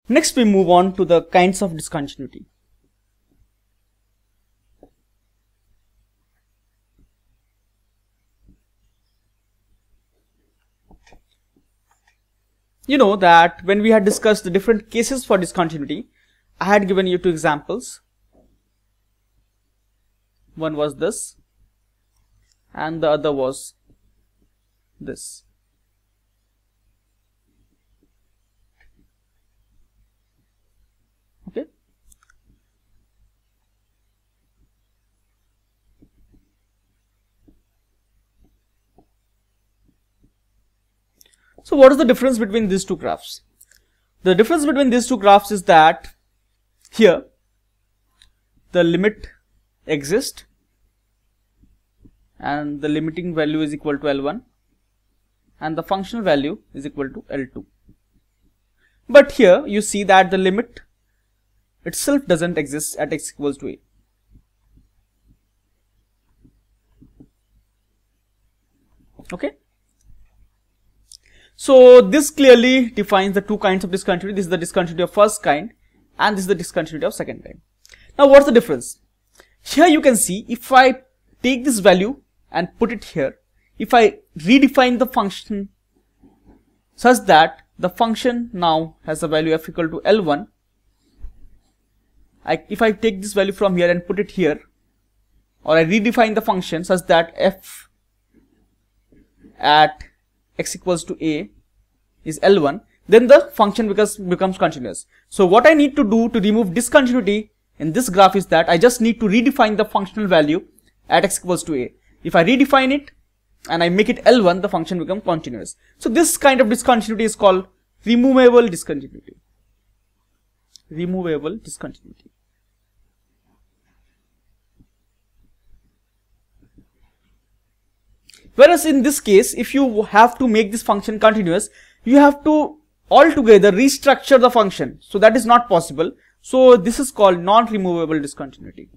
Next we move on to the kinds of discontinuity. You know that when we had discussed the different cases for discontinuity, I had given you two examples. One was this and the other was this. Okay. So what is the difference between these two graphs? The difference between these two graphs is that here the limit exists and the limiting value is equal to L1 and the functional value is equal to L2. But here you see that the limit itself doesn't exist at x equals to a. Okay. So this clearly defines the two kinds of discontinuity. This is the discontinuity of first kind and this is the discontinuity of second kind. Now what's the difference? Here you can see if I take this value and put it here, if I redefine the function such that the function now has a value f equal to L1, if I take this value from here and put it here, or I redefine the function such that f at x equals to a is L1, then the function becomes continuous. So what I need to do to remove discontinuity in this graph is that I just need to redefine the functional value at x equals to a. If I redefine it and I make it L1, the function becomes continuous. So this kind of discontinuity is called removable discontinuity. Removable discontinuity. Whereas in this case, if you have to make this function continuous, you have to altogether restructure the function. So that is not possible. So this is called non-removable discontinuity.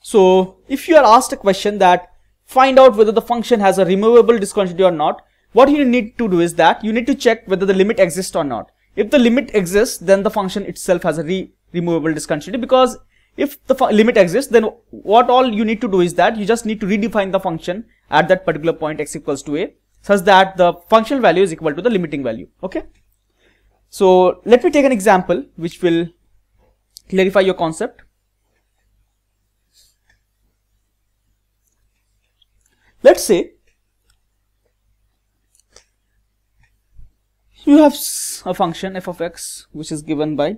So if you are asked a question that find out whether the function has a removable discontinuity or not, what you need to do is that you need to check whether the limit exists or not. If the limit exists, then the function itself has a removable discontinuity, because if the limit exists, then what all you need to do is that you just need to redefine the function at that particular point x equals to a such that the functional value is equal to the limiting value. Okay. So let me take an example which will clarify your concept. Let's say you have a function f of x which is given by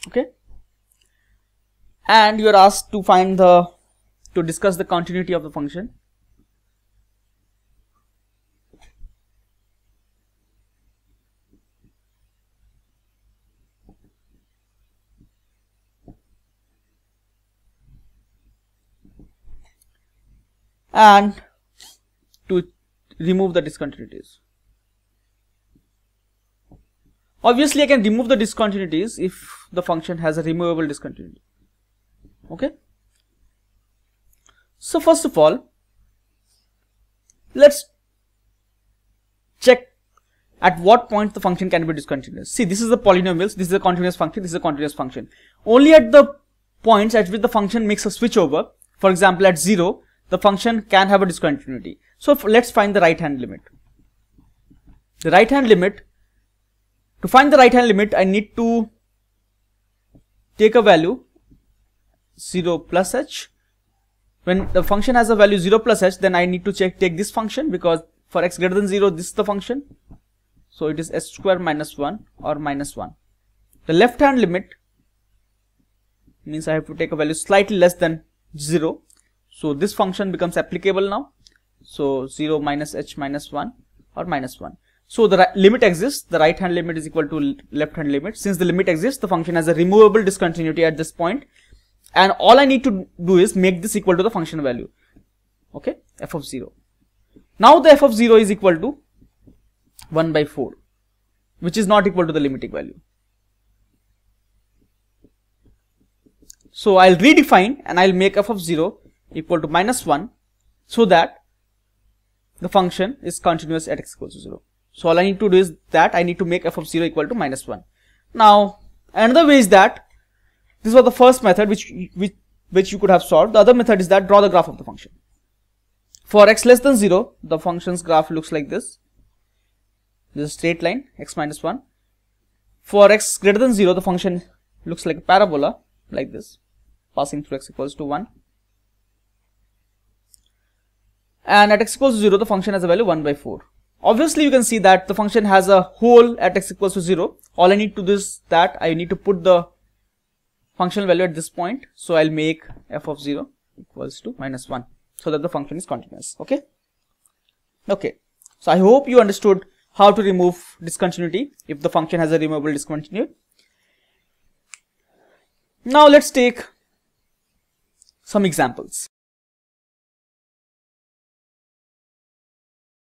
okay, and you are asked to discuss the continuity of the function. And to remove the discontinuities. Obviously, I can remove the discontinuities if the function has a removable discontinuity. Okay. So first of all, let's check at what point the function can be discontinuous. See, this is the polynomials, this is a continuous function, this is a continuous function. Only at the points at which the function makes a switch over, for example at 0, the function can have a discontinuity. So let's find the right hand limit. The right hand limit, to find the right hand limit, I need to take a value 0 plus h. When the function has a value 0 plus h, then I need to take this function, because for x greater than 0, this is the function. So it is s square minus 1 or minus 1. The left hand limit means I have to take a value slightly less than 0. So this function becomes applicable now. So 0 minus h minus 1 or minus 1. So the limit exists, the right hand limit is equal to left hand limit. Since the limit exists, the function has a removable discontinuity at this point. And all I need to do is make this equal to the function value. Okay, f of 0. Now the f of 0 is equal to 1 by 4, which is not equal to the limiting value. So I'll redefine and I'll make f of 0 equal to -1 so that the function is continuous at x equals to 0. So all I need to do is that I need to make f of 0 equal to -1. Now another way is that this was the first method which you could have solved. The other method is that draw the graph of the function. For x less than 0, the function's graph looks like this. This is a straight line, x minus 1. For x greater than 0, the function looks like a parabola, like this, passing through x equals to 1. And at x equals to 0, the function has a value 1 by 4. Obviously, you can see that the function has a hole at x equals to 0. All I need to do is that I need to put the functional value at this point. So I'll make f of 0 equals to -1 so that the function is continuous. Okay. So I hope you understood how to remove discontinuity if the function has a removable discontinuity. Now let's take some examples.